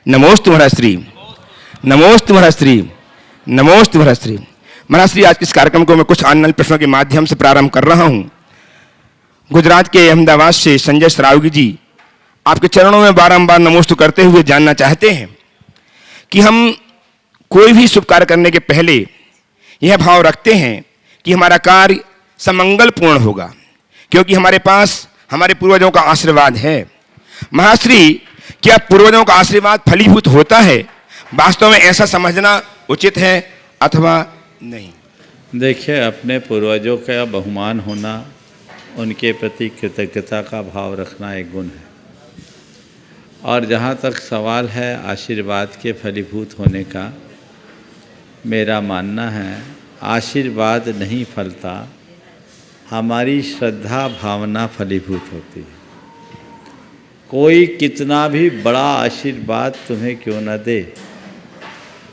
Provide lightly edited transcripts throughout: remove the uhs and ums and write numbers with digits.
नमोस्तु महाराज श्री, नमोस्तु महाराज श्री, नमोस्तु महाराज श्री। महाराज श्री, आज इस कार्यक्रम को मैं कुछ ऑनलाइन प्रश्नों के माध्यम से प्रारंभ कर रहा हूं। गुजरात के अहमदाबाद से संजय सरावगी जी आपके चरणों में बारंबार नमोस्तु करते हुए जानना चाहते हैं कि हम कोई भी शुभ कार्य करने के पहले यह भाव रखते हैं कि हमारा कार्य समंगलपूर्ण होगा, क्योंकि हमारे पास हमारे पूर्वजों का आशीर्वाद है। महाराज श्री, क्या पूर्वजों का आशीर्वाद फलीभूत होता है? वास्तव में ऐसा समझना उचित है अथवा नहीं? देखिए, अपने पूर्वजों का बहुमान होना, उनके प्रति कृतज्ञता का भाव रखना एक गुण है। और जहाँ तक सवाल है आशीर्वाद के फलीभूत होने का, मेरा मानना है आशीर्वाद नहीं फलता, हमारी श्रद्धा भावना फलीभूत होती है। कोई कितना भी बड़ा आशीर्वाद तुम्हें क्यों न दे,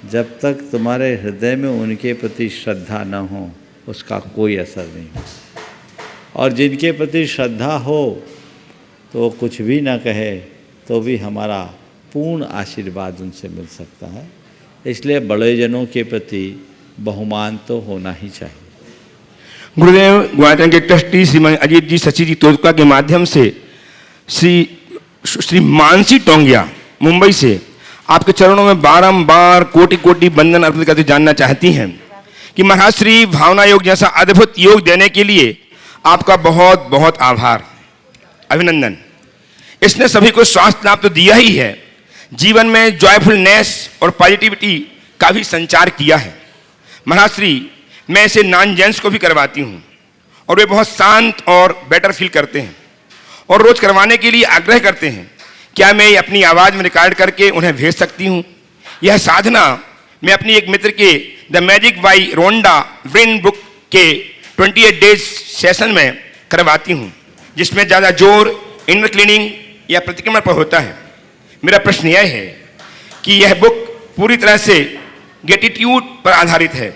जब तक तुम्हारे हृदय में उनके प्रति श्रद्धा न हो, उसका कोई असर नहीं हो। और जिनके प्रति श्रद्धा हो तो वो कुछ भी ना कहे तो भी हमारा पूर्ण आशीर्वाद उनसे मिल सकता है। इसलिए बड़े जनों के प्रति बहुमान तो होना ही चाहिए। गुरुदेव गुवाहाटी के ट्रस्टी श्रीमान अजीत जी सची जी तोड़का के माध्यम से श्री मानसी टोंगिया मुंबई से आपके चरणों में बारंबार कोटि कोटि वंदन अर्पित करते जानना चाहती हैं कि महाराज श्री, भावना योग जैसा अद्भुत योग देने के लिए आपका बहुत बहुत आभार, अभिनंदन। इसने सभी को स्वास्थ्य लाभ तो दिया ही है, जीवन में जॉयफुलनेस और पॉजिटिविटी का भी संचार किया है। महाराज श्री, मैं इसे नॉन जेंट्स को भी करवाती हूँ और वे बहुत शांत और बेटर फील करते हैं और रोज करवाने के लिए आग्रह करते हैं। क्या मैं अपनी आवाज़ में रिकॉर्ड करके उन्हें भेज सकती हूँ? यह साधना मैं अपनी एक मित्र के the Magic by Rhonda Byrne book के 28 डेज सेशन में करवाती हूँ, जिसमें ज़्यादा जोर इनर क्लीनिंग या प्रतिक्रमण पर होता है। मेरा प्रश्न यह है कि यह बुक पूरी तरह से ग्रेटिट्यूड पर आधारित है,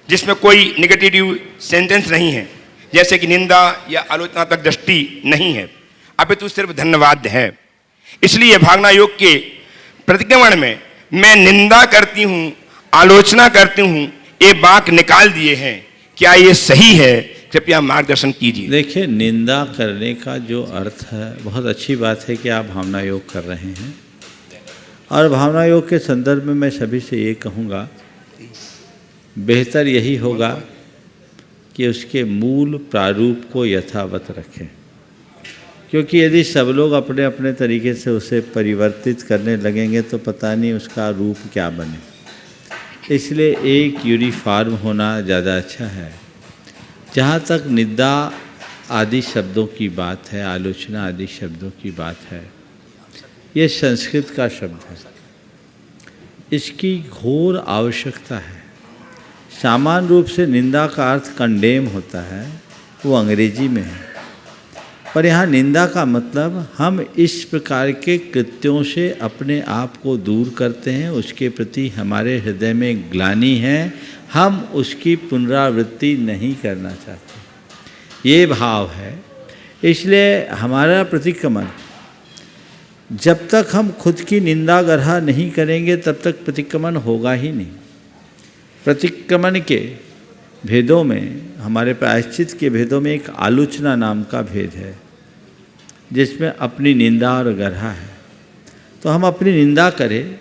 जिसमें कोई नेगेटिव सेंटेंस नहीं है, जैसे कि निंदा या आलोचनात्मक दृष्टि नहीं है, अपितु सिर्फ धन्यवाद है। इसलिए भावना योग के प्रतिक्रमण में मैं निंदा करती हूँ, आलोचना करती हूँ, ये वाक्य निकाल दिए हैं। क्या ये सही है? कृपया मार्गदर्शन कीजिए। देखिए, निंदा करने का जो अर्थ है, बहुत अच्छी बात है कि आप भावना योग कर रहे हैं। और भावना योग के संदर्भ में मैं सभी से ये कहूँगा, बेहतर यही होगा कि उसके मूल प्रारूप को यथावत रखें, क्योंकि यदि सब लोग अपने अपने तरीके से उसे परिवर्तित करने लगेंगे तो पता नहीं उसका रूप क्या बने। इसलिए एक यूनिफॉर्म होना ज़्यादा अच्छा है। जहाँ तक निंदा आदि शब्दों की बात है, आलोचना आदि शब्दों की बात है, ये संस्कृत का शब्द है, इसकी घोर आवश्यकता है। सामान्य रूप से निंदा का अर्थ कंडेम होता है, वो अंग्रेजी में है, पर यहाँ निंदा का मतलब हम इस प्रकार के कृत्यों से अपने आप को दूर करते हैं, उसके प्रति हमारे हृदय में ग्लानि है, हम उसकी पुनरावृत्ति नहीं करना चाहते, ये भाव है। इसलिए हमारा प्रतिक्रमण, जब तक हम खुद की निंदा गढ़ा नहीं करेंगे तब तक प्रतिक्रमण होगा ही नहीं। प्रतिक्रमण के भेदों में, हमारे प्रायश्चित के भेदों में एक आलोचना नाम का भेद है, जिसमें अपनी निंदा और गढ़ा है। तो हम अपनी निंदा करें,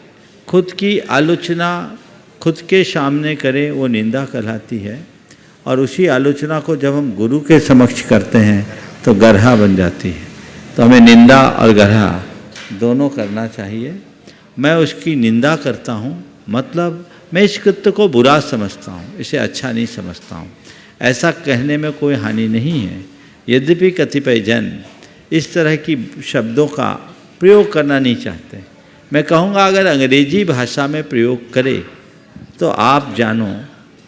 खुद की आलोचना खुद के सामने करें, वो निंदा कहलाती है। और उसी आलोचना को जब हम गुरु के समक्ष करते हैं तो गढ़ा बन जाती है। तो हमें निंदा और गढ़ा दोनों करना चाहिए। मैं उसकी निंदा करता हूँ, मतलब मैं इस कृत्य को बुरा समझता हूँ, इसे अच्छा नहीं समझता हूँ, ऐसा कहने में कोई हानि नहीं है। यद्यपि कतिपय जन इस तरह की शब्दों का प्रयोग करना नहीं चाहते। मैं कहूँगा, अगर अंग्रेजी भाषा में प्रयोग करे तो आप जानो,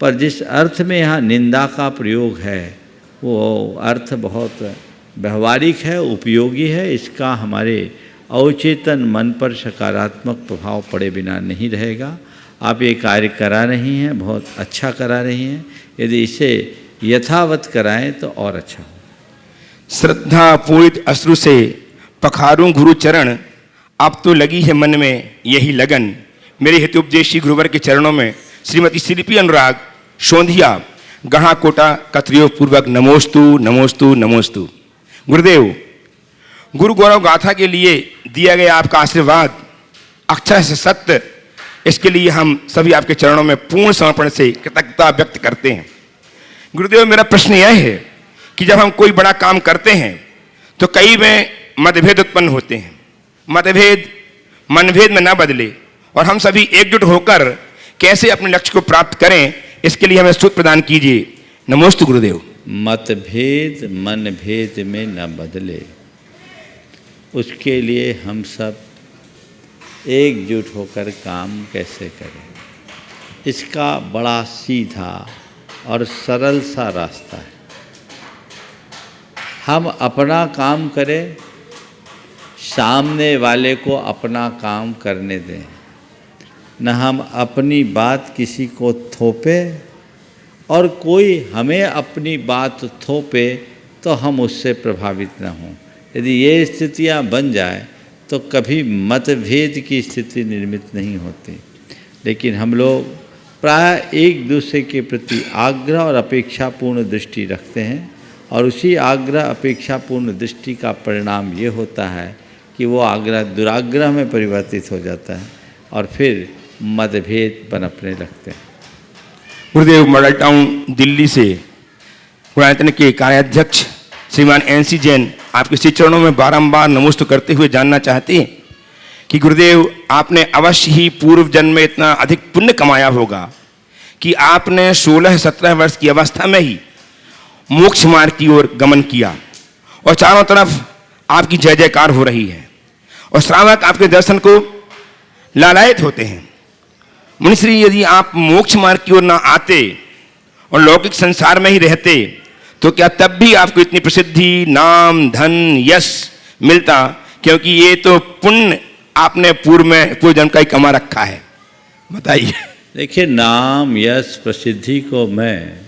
पर जिस अर्थ में यहाँ निंदा का प्रयोग है वो अर्थ बहुत व्यवहारिक है, उपयोगी है। इसका हमारे अवचेतन मन पर सकारात्मक प्रभाव पड़े बिना नहीं रहेगा। आप ये कार्य करा रही हैं, बहुत अच्छा करा रही हैं। यदि इसे यथावत कराएं तो और अच्छा हो। श्रद्धा पूरित अश्रु से पखारूं गुरु चरण, अब तो लगी है मन में यही लगन, मेरे हितोपदेशी गुरुवर के चरणों में श्रीमती शिल्पी अनुराग सोंधिया गढ़ा कोटा कतरियो पूर्वक नमोस्तु नमोस्तु नमोस्तु। गुरुदेव, गुरु गौरव गाथा के लिए दिया गया आपका आशीर्वाद अक्षर से सत्य, इसके लिए हम सभी आपके चरणों में पूर्ण समर्पण से कृतज्ञता व्यक्त करते हैं। गुरुदेव, मेरा प्रश्न यह है कि जब हम कोई बड़ा काम करते हैं तो कई में मतभेद उत्पन्न होते हैं। मतभेद मनभेद में ना बदले और हम सभी एकजुट होकर कैसे अपने लक्ष्य को प्राप्त करें, इसके लिए हमें सूत्र प्रदान कीजिए। नमोस्तु गुरुदेव। मतभेद मनभेद में न बदले, उसके लिए हम सब एकजुट होकर काम कैसे करें, इसका बड़ा सीधा और सरल सा रास्ता है। हम अपना काम करें, सामने वाले को अपना काम करने दें, न हम अपनी बात किसी को थोपे और कोई हमें अपनी बात थोपे तो हम उससे प्रभावित न हों। यदि ये स्थितियाँ बन जाए तो कभी मतभेद की स्थिति निर्मित नहीं होती। लेकिन हम लोग प्राय एक दूसरे के प्रति आग्रह और अपेक्षापूर्ण दृष्टि रखते हैं और उसी आग्रह अपेक्षापूर्ण दृष्टि का परिणाम ये होता है कि वो आग्रह दुराग्रह में परिवर्तित हो जाता है और फिर मतभेद पनपने लगते हैं। गुरुदेव, मॉडल टाउन दिल्ली से गुणायतन के कार्याध्यक्ष श्रीमान NC जैन आपके श्री चरणों में बारंबार नमोस्तु करते हुए जानना चाहते हैं कि गुरुदेव, आपने अवश्य ही पूर्व जन्म में इतना अधिक पुण्य कमाया होगा कि आपने 16-17 वर्ष की अवस्था में ही मोक्ष मार्ग की ओर गमन किया और चारों तरफ आपकी जय जयकार हो रही है और श्रावक आपके दर्शन को लालायित होते हैं। मुनिश्री, यदि आप मोक्ष मार्ग की ओर ना आते और लौकिक संसार में ही रहते तो क्या तब भी आपको इतनी प्रसिद्धि, नाम, धन, यश मिलता? क्योंकि ये तो पुण्य आपने पूर्व जन्म का ही कमा रखा है। बताइए। देखिए, नाम, यश, प्रसिद्धि को मैं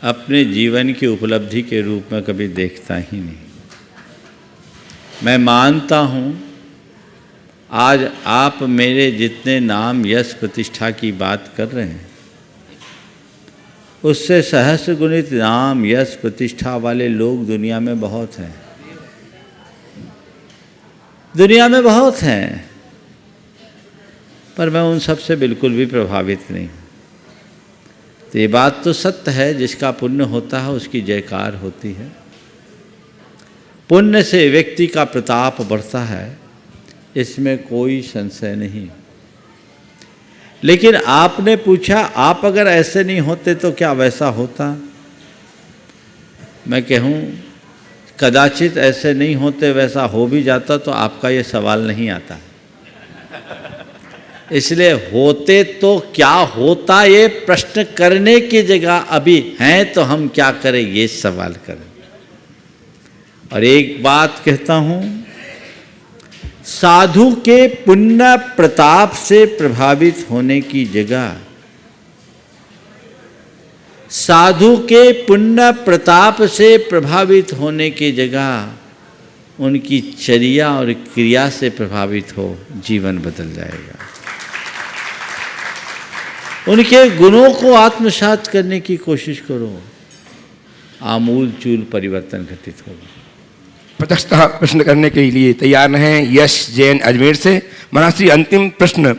अपने जीवन की उपलब्धि के रूप में कभी देखता ही नहीं। मैं मानता हूँ आज आप मेरे जितने नाम, यश, प्रतिष्ठा की बात कर रहे हैं, उससे सहस्र गुणित नाम, यश, प्रतिष्ठा वाले लोग दुनिया में बहुत हैं। दुनिया में बहुत हैं, पर मैं उन सब से बिल्कुल भी प्रभावित नहीं हूँ। तो ये बात तो सत्य है, जिसका पुण्य होता है उसकी जयकार होती है। पुण्य से व्यक्ति का प्रताप बढ़ता है, इसमें कोई संशय नहीं। लेकिन आपने पूछा, आप अगर ऐसे नहीं होते तो क्या वैसा होता? मैं कहूँ कदाचित ऐसे नहीं होते, वैसा हो भी जाता तो आपका ये सवाल नहीं आता। इसलिए होते तो क्या होता ये प्रश्न करने की जगह अभी हैं तो हम क्या करें ये सवाल करें। और एक बात कहता हूँ, साधु के पुण्य प्रताप से प्रभावित होने की जगह, साधु के पुण्य प्रताप से प्रभावित होने की जगह उनकी चर्या और क्रिया से प्रभावित हो, जीवन बदल जाएगा। उनके गुणों को आत्मसात करने की कोशिश करो, आमूल चूल परिवर्तन घटित होगा। प्रत्यक्षतः प्रश्न करने के लिए तैयार हैं यश जैन अजमेर से। महाराज श्री, अंतिम प्रश्न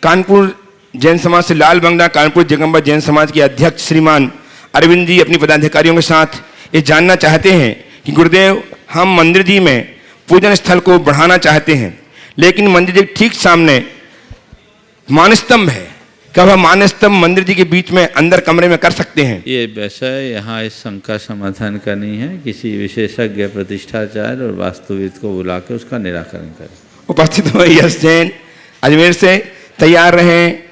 कानपुर जैन समाज से लाल बंगला कानपुर जगदम्बा जैन समाज के अध्यक्ष श्रीमान अरविंद जी अपनी पदाधिकारियों के साथ ये जानना चाहते हैं कि गुरुदेव, हम मंदिर जी में पूजन स्थल को बढ़ाना चाहते हैं, लेकिन मंदिर जी ठीक सामने मानस्तंभ है। क्या वह मानस्तंभ मंदिर जी के बीच में अंदर कमरे में कर सकते हैं? ये विषय यहाँ इस शंका समाधान का नहीं है। किसी विशेषज्ञ, प्रतिष्ठाचार्य और वास्तुविद को बुला के उसका निराकरण करें। उपस्थित हुए यश जैन अजमेर से। तैयार रहें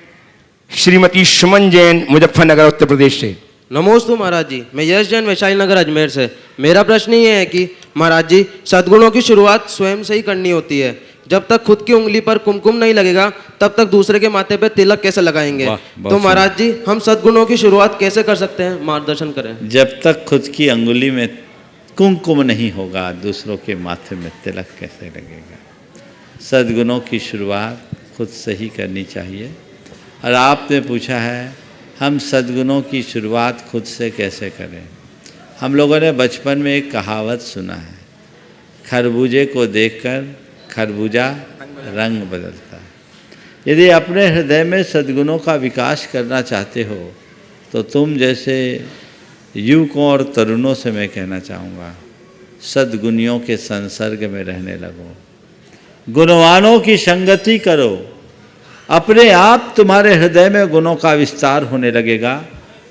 श्रीमती सुमन जैन मुजफ्फरनगर उत्तर प्रदेश से। नमोस्तु महाराज जी, मैं यश जैन वैशाली नगर अजमेर से। मेरा प्रश्न ये है कि महाराज जी, सद्गुणों की शुरुआत स्वयं से ही करनी होती है। जब तक खुद की उंगली पर कुमकुम नहीं लगेगा तब तक दूसरे के माथे पे तिलक कैसे लगाएंगे? तो महाराज जी, हम सद्गुणों की शुरुआत कैसे कर सकते हैं, मार्गदर्शन करें। जब तक खुद की अंगुली में कुमकुम नहीं होगा, दूसरों के माथे में तिलक कैसे लगेगा? सद्गुणों की शुरुआत खुद से ही करनी चाहिए। और आपने पूछा है हम सद्गुणों की शुरुआत खुद से कैसे करें। हम लोगों ने बचपन में एक कहावत सुना है, खरबूजे को देखकर खरबूजा रंग बदलता है। यदि अपने हृदय में सद्गुणों का विकास करना चाहते हो तो तुम जैसे युवकों और तरुणों से मैं कहना चाहूँगा, सद्गुणियों के संसर्ग में रहने लगो, गुणवानों की संगति करो। अपने आप तुम्हारे हृदय में गुणों का विस्तार होने लगेगा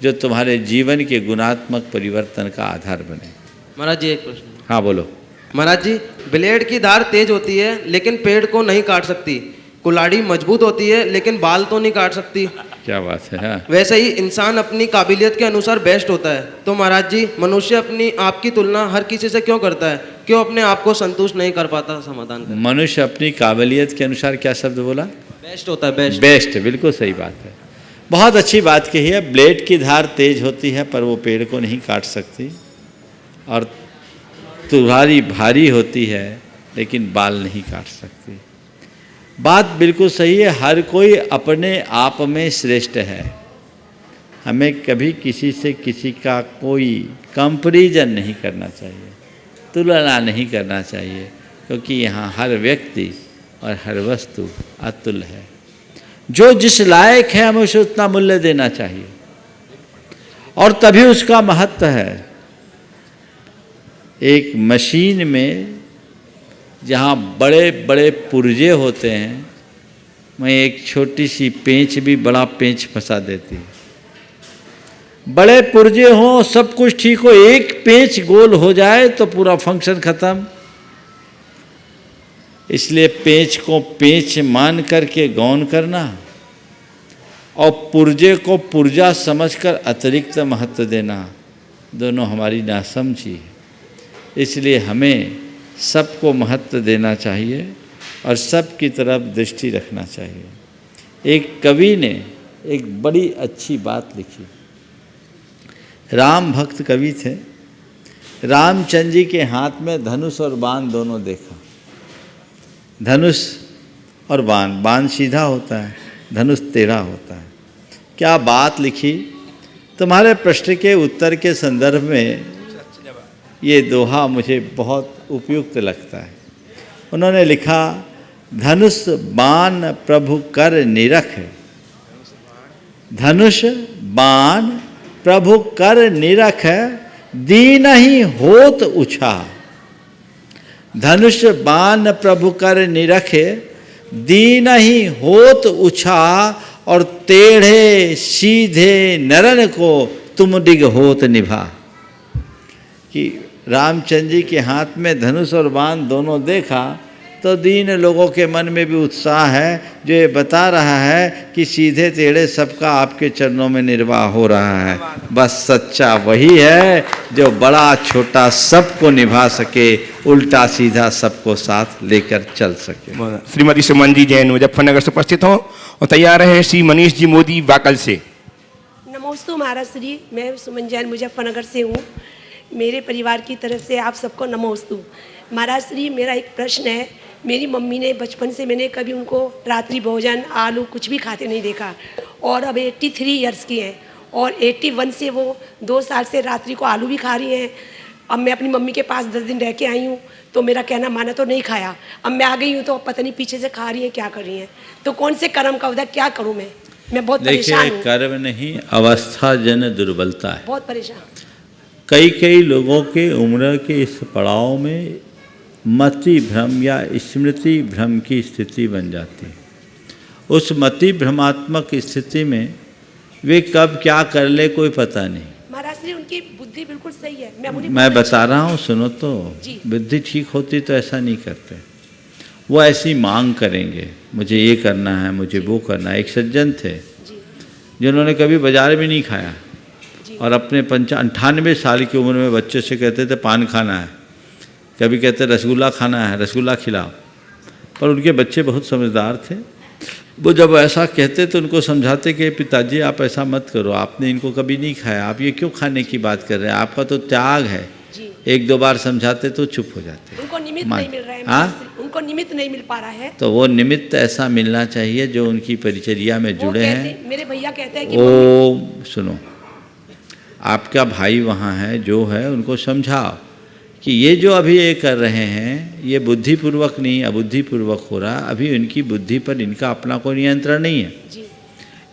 जो तुम्हारे जीवन के गुणात्मक परिवर्तन का आधार बने। महाराज जी एक प्रश्न। हाँ बोलो। महाराज जी, ब्लेड की धार तेज होती है लेकिन पेड़ को नहीं काट सकती, कुल्हाड़ी मजबूत होती है लेकिन बाल तो नहीं काट सकती। क्या बात है। हाँ। वैसे ही इंसान अपनी काबिलियत के अनुसार बेस्ट होता है, तो महाराज जी मनुष्य अपनी आप की तुलना हर किसी से क्यों करता है, क्यों अपने आप को संतुष्ट नहीं कर पाता? समाधान करें। मनुष्य अपनी काबिलियत के अनुसार क्या शब्द बोला? बेस्ट होता है। बेस्ट। बेस्ट, बिल्कुल सही बात है। बहुत अच्छी बात कही है। ब्लेड की धार तेज होती है पर वो पेड़ को नहीं काट सकती, और तुम्हारी भारी होती है लेकिन बाल नहीं काट सकती। बात बिल्कुल सही है। हर कोई अपने आप में श्रेष्ठ है। हमें कभी किसी से किसी का कोई कंपैरिजन नहीं करना चाहिए, तुलना नहीं करना चाहिए, क्योंकि यहाँ हर व्यक्ति और हर वस्तु अतुल्य है। जो जिस लायक है हमें उसे उतना मूल्य देना चाहिए और तभी उसका महत्व है। एक मशीन में जहाँ बड़े बड़े पुर्जे होते हैं, मैं एक छोटी सी पेंच भी बड़ा पेंच फंसा देती है। बड़े पुर्जे हों, सब कुछ ठीक हो, एक पेंच गोल हो जाए तो पूरा फंक्शन खत्म। इसलिए पेंच को पेंच मान करके गौन करना और पुर्जे को पुर्जा समझकर अतिरिक्त महत्व देना, दोनों हमारी नासमझी है। इसलिए हमें सबको महत्व देना चाहिए और सब की तरफ दृष्टि रखना चाहिए। एक कवि ने एक बड़ी अच्छी बात लिखी। राम भक्त कवि थे। रामचंद्र जी के हाथ में धनुष और बाण दोनों देखा। धनुष और बाण, बाण सीधा होता है, धनुष टेढ़ा होता है। क्या बात लिखी। तुम्हारे प्रश्न के उत्तर के संदर्भ में ये दोहा मुझे बहुत उपयुक्त लगता है। उन्होंने लिखा, धनुष बाण प्रभु कर निरख, धनुष बाण प्रभु कर निरख, दीन ही होत उछा। धनुष बाण प्रभु कर निरख, दीन ही होत उछा, और टेढ़े सीधे नरन को तुम डिग होत निभा। कि रामचंद्र जी के हाथ में धनुष और बाण दोनों देखा तो दीन लोगों के मन में भी उत्साह है, जो ये बता रहा है कि सीधे टेढ़े सबका आपके चरणों में निर्वाह हो रहा है। बस सच्चा वही है जो बड़ा छोटा सबको निभा सके, उल्टा सीधा सबको साथ लेकर चल सके। श्रीमती सुमन जी जैन मुजफ्फरनगर से उपस्थित हो और तैयार हैं श्री मनीष जी मोदी वाकल से। नमोस्तु महाराज श्री, मैं सुमन जैन मुजफ्फरनगर से हूँ। मेरे परिवार की तरफ से आप सबको नमोस्तु। महाराज श्री, मेरा एक प्रश्न है। मेरी मम्मी ने बचपन से, मैंने कभी उनको रात्रि भोजन आलू कुछ भी खाते नहीं देखा, और अब 83 ईयर्स की हैं और 81 से वो 2 साल से रात्रि को आलू भी खा रही हैं। अब मैं अपनी मम्मी के पास 10 दिन रह के आई हूँ तो मेरा कहना माना तो नहीं खाया। अब मैं आ गई हूँ तो पता नहीं पीछे से खा रही है, क्या कर रही हैं। तो कौन से कर्म का उधर क्या करूँ मैं बहुत परेशान हूँ। कर्म नहीं, अवस्था जन दुर्बलता है। बहुत परेशान। कई लोगों के उम्र के इस पड़ाव में मति भ्रम या स्मृति भ्रम की स्थिति बन जाती है। उस मति भ्रमात्मक स्थिति में वे कब क्या कर ले कोई पता नहीं। महाराज श्री, उनकी बुद्धि बिल्कुल सही है। मैं बता रहा हूँ, सुनो तो। बुद्धि ठीक होती तो ऐसा नहीं करते। वो ऐसी मांग करेंगे, मुझे ये करना है, मुझे वो करना है। एक सज्जन थे जिन्होंने कभी बाजार में नहीं खाया और अपने 98 साल की उम्र में बच्चे से कहते थे पान खाना है, कभी कहते रसगुल्ला खाना है, रसगुल्ला खिलाओ। पर उनके बच्चे बहुत समझदार थे। वो जब ऐसा कहते तो उनको समझाते कि पिताजी आप ऐसा मत करो, आपने इनको कभी नहीं खाया, आप ये क्यों खाने की बात कर रहे हैं, आपका तो त्याग है। 1-2 बार समझाते तो चुप हो जाते। उनको निमित्त नहीं मिल रहा है। उनको निमित्त नहीं मिल पा रहा है। तो वो निमित्त ऐसा मिलना चाहिए जो उनकी परिचर्या में जुड़े हैं। मेरे भैया कहते हैं कि ओ सुनो, आपका भाई वहाँ है जो है, उनको समझाओ कि ये जो अभी ये कर रहे हैं ये बुद्धिपूर्वक नहीं, अबुद्धिपूर्वक हो रहा। अभी उनकी बुद्धि पर इनका अपना कोई नियंत्रण नहीं है।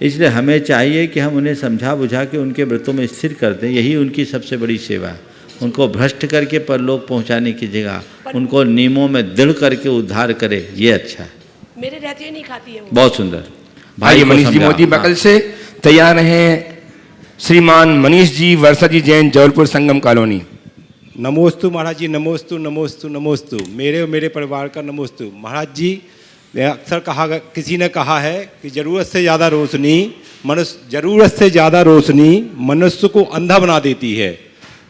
इसलिए हमें चाहिए कि हम उन्हें समझा बुझा के उनके व्रतों में स्थिर कर दें। यही उनकी सबसे बड़ी सेवा है। उनको भ्रष्ट करके परलोक पहुंचाने की जगह उनको नियमों में दृढ़ करके उद्धार करे, ये अच्छा है। मेरे रहते नहीं खाती है वो। बहुत सुंदर। भाई मनीष जी मोदी बगल से तैयार हैं श्रीमान मनीष जी वर्षा जी जैन, जबलपुर संगम कॉलोनी। नमोस्तु महाराज जी, नमोस्तु नमोस्तु नमोस्तु। मेरे और मेरे परिवार का नमोस्तु। महाराज जी, अक्सर किसी ने कहा है कि ज़रूरत से ज़्यादा रोशनी मनुष्य को अंधा बना देती है,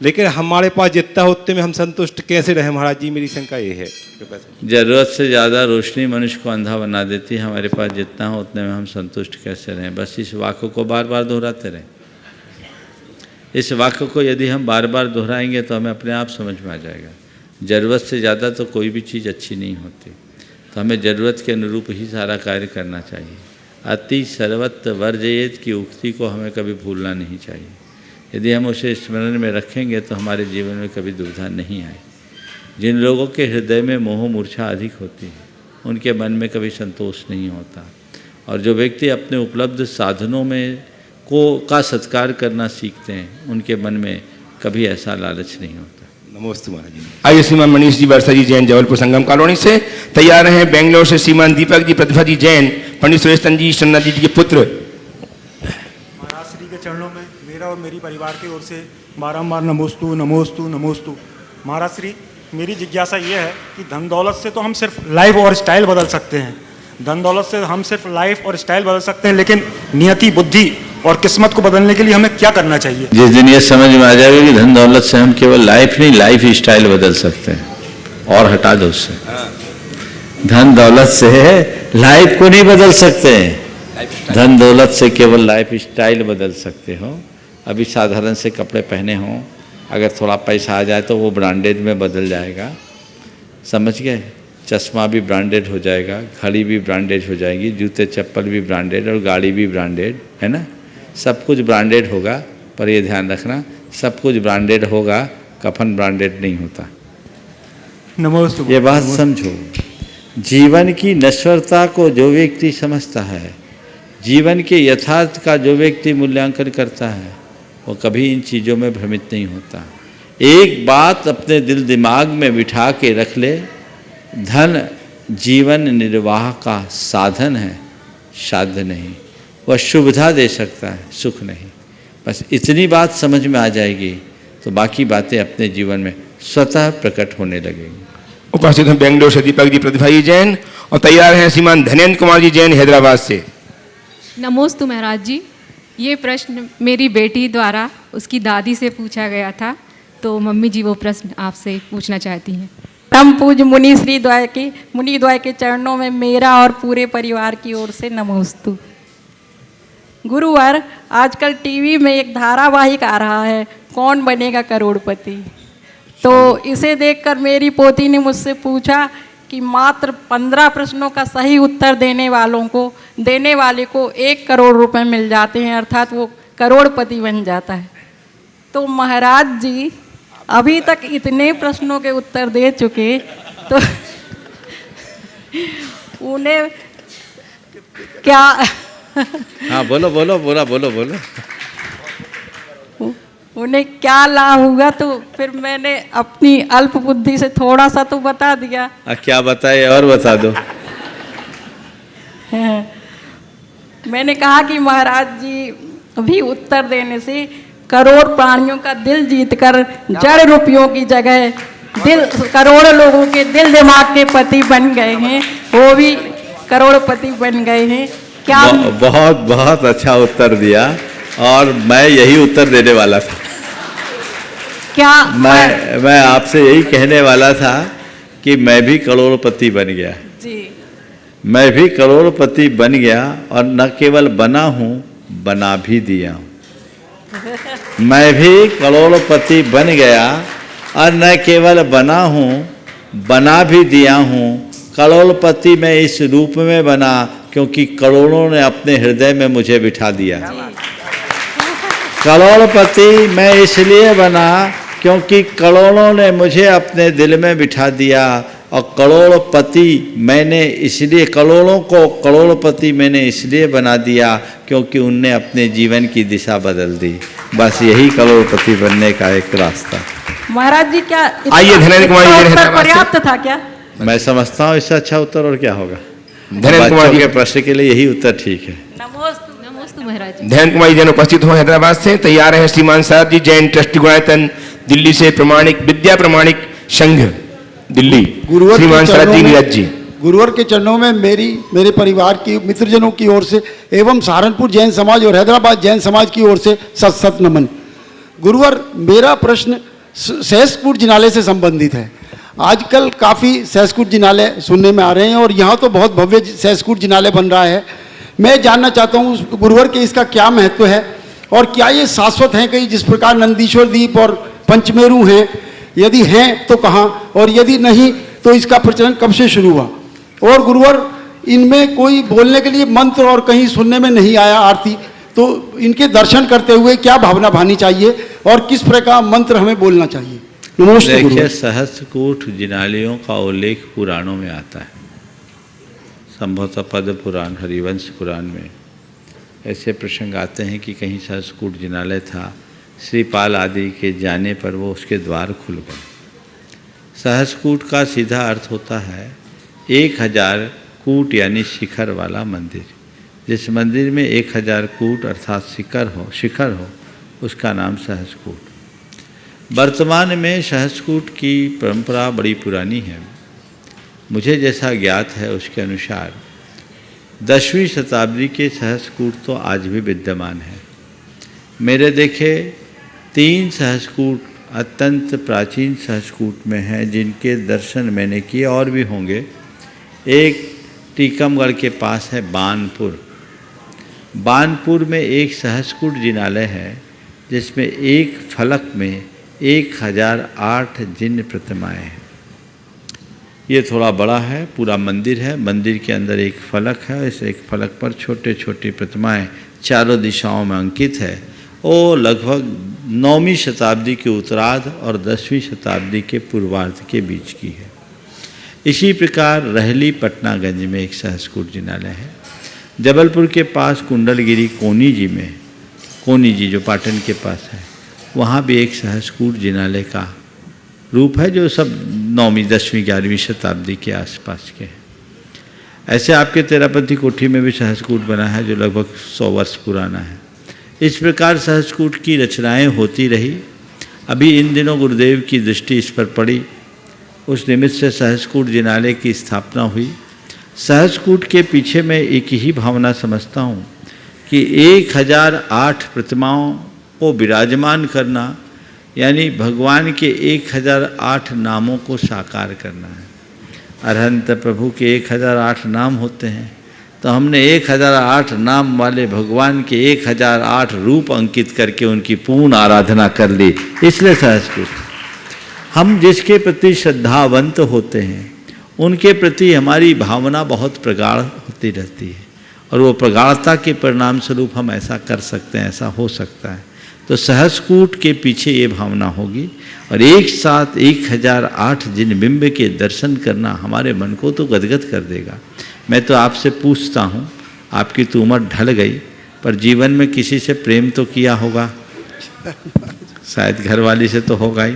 लेकिन हमारे पास जितना उतने में हम संतुष्ट कैसे रहें महाराज जी, मेरी शंका ये है। ज़रूरत से ज़्यादा रोशनी मनुष्य को अंधा बना देती है, हमारे पास जितना हो उतने में हम संतुष्ट कैसे रहें। बस इस वाक्य को बार बार दोहराते रहें। इस वाक्य को यदि हम बार बार दोहराएंगे तो हमें अपने आप समझ में आ जाएगा। ज़रूरत से ज़्यादा तो कोई भी चीज़ अच्छी नहीं होती, तो हमें ज़रूरत के अनुरूप ही सारा कार्य करना चाहिए। अति सर्वत्र वर्जयेत की उक्ति को हमें कभी भूलना नहीं चाहिए। यदि हम उसे स्मरण में रखेंगे तो हमारे जीवन में कभी दुविधा नहीं आए। जिन लोगों के हृदय में मोह मूर्छा अधिक होती है उनके मन में कभी संतोष नहीं होता, और जो व्यक्ति अपने उपलब्ध साधनों में का सत्कार करना सीखते हैं उनके मन में कभी ऐसा लालच नहीं होता। नमस्ते महाराज जी। आइए श्रीमान मनीष जी वर्षा जी जैन, जबलपुर संगम कॉलोनी से तैयार हैं बेंगलोर से श्रीमान दीपक जी प्रतिभा जी जैन, पंडित सुरेश जी शन्ना जी के पुत्र। महाराज श्री के चरणों में मेरा और मेरी परिवार की ओर से बारंबार नमोस्तु नमोस्तु नमोस्तु। महाराज श्री, मेरी जिज्ञासा ये है कि धन दौलत से तो हम सिर्फ लाइफ और स्टाइल बदल सकते हैं, धन दौलत से हम सिर्फ लाइफ और स्टाइल बदल सकते हैं, लेकिन नियति, बुद्धि और किस्मत को बदलने के लिए हमें क्या करना चाहिए? जिस दिन ये समझ में आ जाएगा कि धन दौलत से हम केवल लाइफ नहीं, लाइफ स्टाइल बदल सकते हैं, और हटा दो उससे। धन दौलत से लाइफ को नहीं बदल सकते हैं, धन दौलत से केवल लाइफ स्टाइल बदल सकते हो। अभी साधारण से कपड़े पहने हों, अगर थोड़ा पैसा आ जाए तो वो ब्रांडेड में बदल जाएगा, समझ गए? चश्मा भी ब्रांडेड हो जाएगा, घड़ी भी ब्रांडेड हो जाएगी, जूते चप्पल भी ब्रांडेड और गाड़ी भी ब्रांडेड, है ना? सब कुछ ब्रांडेड होगा, पर ये ध्यान रखना सब कुछ ब्रांडेड होगा, कफन ब्रांडेड नहीं होता। नमोस्तु। ये बात समझो। जीवन की नश्वरता को जो व्यक्ति समझता है, जीवन के यथार्थ का जो व्यक्ति मूल्यांकन करता है, वो कभी इन चीज़ों में भ्रमित नहीं होता। एक बात अपने दिल दिमाग में बिठा के रख ले, धन जीवन निर्वाह का साधन है, साध्य नहीं। वह शुभता दे सकता है, सुख नहीं। बस इतनी बात समझ में आ जाएगी तो बाकी बातें अपने जीवन में स्वतः प्रकट होने लगेंगी। उपस्थित हैं बेंगलोर से दीपक जी प्रतिभा जी जैन, और तैयार हैं श्रीमान धनेन्द्र कुमार जी जैन, हैदराबाद से। नमोस्तु महाराज जी। ये प्रश्न मेरी बेटी द्वारा उसकी दादी से पूछा गया था, तो मम्मी जी वो प्रश्न आपसे पूछना चाहती हैं। परम पूज्य मुनि द्वय के चरणों में मेरा और पूरे परिवार की ओर से नमोस्तु। गुरुवर, आजकल टीवी में एक धारावाहिक आ रहा है, कौन बनेगा करोड़पति। तो इसे देखकर मेरी पोती ने मुझसे पूछा कि मात्र 15 प्रश्नों का सही उत्तर देने वाले को 1 करोड़ रुपए मिल जाते हैं, अर्थात वो करोड़पति बन जाता है। तो महाराज जी अभी तक इतने प्रश्नों के उत्तर दे चुके, तो उन्हें क्या हाँ बोलो बोलो बोला बोलो बोलो उन्हें क्या लाभ होगा? तो फिर मैंने अपनी अल्प बुद्धि से थोड़ा सा तो बता दिया। क्या बताए और बता दो। मैंने कहा कि महाराज जी भी उत्तर देने से करोड़ प्राणियों का दिल जीतकर जड़ रुपयों की जगह करोड़ लोगों के दिल दिमाग के पति बन गए हैं, वो भी करोड़पति बन गए हैं। क्या बहुत बहुत अच्छा उत्तर दिया, और मैं यही उत्तर देने वाला था। क्या मैं आपसे यही कहने वाला था कि मैं भी करोड़पति बन गया जी। मैं भी करोड़पति बन गया, और न केवल बना हूँ, बना भी दिया हूँ। मैं भी करोड़पति बन गया, और न केवल बना हूँ, बना भी दिया हूँ, करोड़पति मैं इस रूप में बना क्योंकि करोड़ों ने अपने हृदय में मुझे बिठा दिया। करोड़पति मैं इसलिए बना क्योंकि करोड़ों ने मुझे अपने दिल में बिठा दिया, और करोड़पति मैंने इसलिए, करोड़ों को करोड़पति मैंने इसलिए बना दिया क्योंकि उनने अपने जीवन की दिशा बदल दी। बस यही करोड़पति बनने का एक रास्ता। महाराज जी क्या आइए धनेन्द्र कुमार जी उत्तर हैदराबाद से। पर्याप्त था क्या? मैं समझता हूँ इससे अच्छा उत्तर और क्या होगा। धनेन्द्र कुमार बच्चों जी के प्रश्न के लिए यही उत्तर ठीक है। नमोस्तु महाराज जी। धनेन्द्र कुमार जी जैन उपस्थित हो हैदराबाद से। तैयार है श्रीमान शरद जी, जैन ट्रस्टी गुणायतन दिल्ली से, प्रमाणिक विद्या प्रमाणिक संघ दिल्ली। गुरुवर के श्रीमान शरद चरणों जी में- नीरज जी। गुरुवर के चरणों में मेरे परिवार की मित्रजनों की ओर से एवं सहारनपुर जैन समाज और हैदराबाद जैन समाज की ओर से सत सत नमन। गुरुवर, मेरा प्रश्न सहसकूट जिनालय से संबंधित है। आजकल काफ़ी सहसकूट जिनालय सुनने में आ रहे हैं और यहाँ तो बहुत भव्य सहसकूट जिनालय बन रहा है। मैं जानना चाहता हूँ गुरुवर के इसका क्या महत्व है और क्या ये शाश्वत हैं कहीं, जिस प्रकार नंदीश्वर द्वीप और पंचमेरु हैं? यदि हैं तो कहाँ, और यदि नहीं तो इसका प्रचलन कब से शुरू हुआ? और गुरुवर, इनमें कोई बोलने के लिए मंत्र और कहीं सुनने में नहीं आया आरती, तो इनके दर्शन करते हुए क्या भावना भानी चाहिए और किस प्रकार मंत्र हमें बोलना चाहिए? नमस्ते देखिए, गुरुवर। सहस्त्रकूट जिनालयों का उल्लेख पुराणों में आता है। संभवतः पद्म पुराण, हरिवंश पुराण में ऐसे प्रसंग आते हैं कि कहीं सहस्त्रकूट जिनालय था, श्रीपाल आदि के जाने पर वो उसके द्वार खुल गए। सहस्त्रकूट का सीधा अर्थ होता है 1000 कूट यानी शिखर वाला मंदिर। जिस मंदिर में 1000 कूट अर्थात शिखर हो उसका नाम सहस्त्रकूट। वर्तमान में सहस्त्रकूट की परंपरा बड़ी पुरानी है। मुझे जैसा ज्ञात है उसके अनुसार 10वीं शताब्दी के सहस्त्रकूट तो आज भी विद्यमान है। मेरे देखे 3 सहस्त्रकूट अत्यंत प्राचीन सहस्त्रकूट में हैं जिनके दर्शन मैंने किए, और भी होंगे। एक टीकमगढ़ के पास है बानपुर। बानपुर में एक सहस्त्रकूट जिनालय है जिसमें एक फलक में 1008 जिन प्रतिमाएँ हैं। ये थोड़ा बड़ा है, पूरा मंदिर है। मंदिर के अंदर एक फलक है, इस एक फलक पर छोटे छोटी प्रतिमाएँ चारों दिशाओं में अंकित है। वो लगभग 9वीं शताब्दी के उत्तरार्ध और 10वीं शताब्दी के पूर्वार्ध के बीच की है। इसी प्रकार रहली पटनागंज में एक सहस्त्रकूट जिनालय है। जबलपुर के पास कुंडलगिरी कोनी जी में, कोनी जी जो पाटन के पास है, वहाँ भी एक सहस्त्रकूट जिनालय का रूप है जो सब 9वीं 10वीं 11वीं शताब्दी के आसपास के हैं। ऐसे आपके तेरापंथी कोठी में भी सहस्त्रकूट बना है जो लगभग 100 वर्ष पुराना है। इस प्रकार सहस्त्रकूट की रचनाएं होती रही। अभी इन दिनों गुरुदेव की दृष्टि इस पर पड़ी, उस निमित्त से सहस्त्रकूट जिनालय की स्थापना हुई। सहस्त्रकूट के पीछे मैं एक ही भावना समझता हूँ कि 1008 प्रतिमाओं को विराजमान करना यानी भगवान के 1008 नामों को साकार करना है। अरहंत प्रभु के 1008 नाम होते हैं, तो हमने 1008 नाम वाले भगवान के 1008 रूप अंकित करके उनकी पूर्ण आराधना कर ली। इसलिए सहस्त्रकूट, हम जिसके प्रति श्रद्धावंत होते हैं उनके प्रति हमारी भावना बहुत प्रगाढ़ होती रहती है, और वो प्रगाढ़ता के परिणाम स्वरूप हम ऐसा कर सकते हैं, ऐसा हो सकता है। तो सहस्त्रकूट के पीछे ये भावना होगी, और एक साथ 1008 जिन बिंब के दर्शन करना हमारे मन को तो गदगद कर देगा। मैं तो आपसे पूछता हूँ, आपकी तो उम्र ढल गई, पर जीवन में किसी से प्रेम तो किया होगा? शायद घरवाली से तो होगा ही।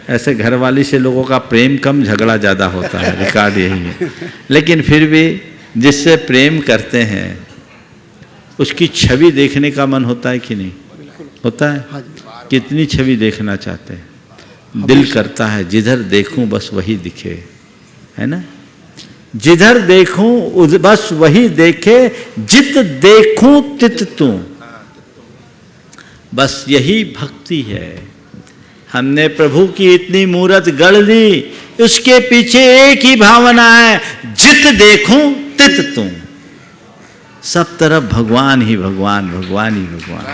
ऐसे घरवाली से लोगों का प्रेम कम, झगड़ा ज़्यादा होता है, रिकॉर्ड यही है। लेकिन फिर भी जिससे प्रेम करते हैं उसकी छवि देखने का मन होता है कि नहीं होता है? कितनी छवि देखना चाहते हैं? दिल करता है जिधर देखूं बस वही दिखे, है ना? जिधर देखूं बस वही देखे, जित देखूं तित तू। बस यही भक्ति है। हमने प्रभु की इतनी मूरत गढ़ ली, उसके पीछे एक ही भावना है, जित देखूं तित तू। सब तरफ भगवान ही भगवान, भगवान ही भगवान।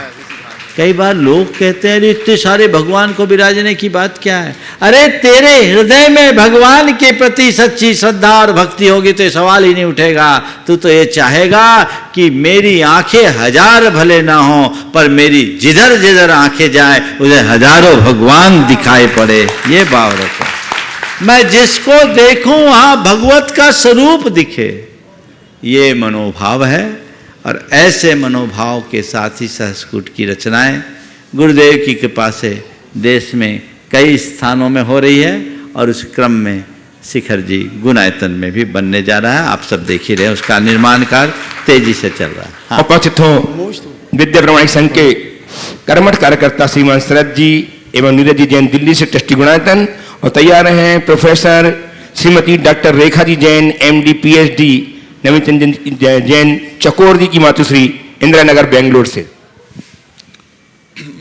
कई बार लोग कहते हैं अरे इतने सारे भगवान को विराजने की बात क्या है। अरे तेरे हृदय में भगवान के प्रति सच्ची श्रद्धा और भक्ति होगी तो सवाल ही नहीं उठेगा। तू तो ये चाहेगा कि मेरी आंखें हजार भले ना हो, पर मेरी जिधर जिधर आंखें जाए उधर हजारों भगवान दिखाई पड़े। ये भाव रखो, मैं जिसको देखूं वहां भगवत का स्वरूप दिखे, ये मनोभाव है। और ऐसे मनोभाव के साथ ही सहस्कूट की रचनाएं गुरुदेव की कृपा से देश में कई स्थानों में हो रही है और उस क्रम में शिखर जी गुणायतन में भी बनने जा रहा है। आप सब देख ही रहे हैं, उसका निर्माण कार्य तेजी से चल रहा है। हाँ। उपस्थित हो विद्या प्रमाणिक संघ के कर्मठ कार्यकर्ता श्रीमान शरद जी एवं नीरज जी जैन दिल्ली से ट्रस्टी गुणायतन, और तैयार हैं professor Shrimati doctor Rekha ji Jain MD PhD नवीन चंदन जैन चकोर जी की मातुश्री इंदिरा नगर बेंगलोर से।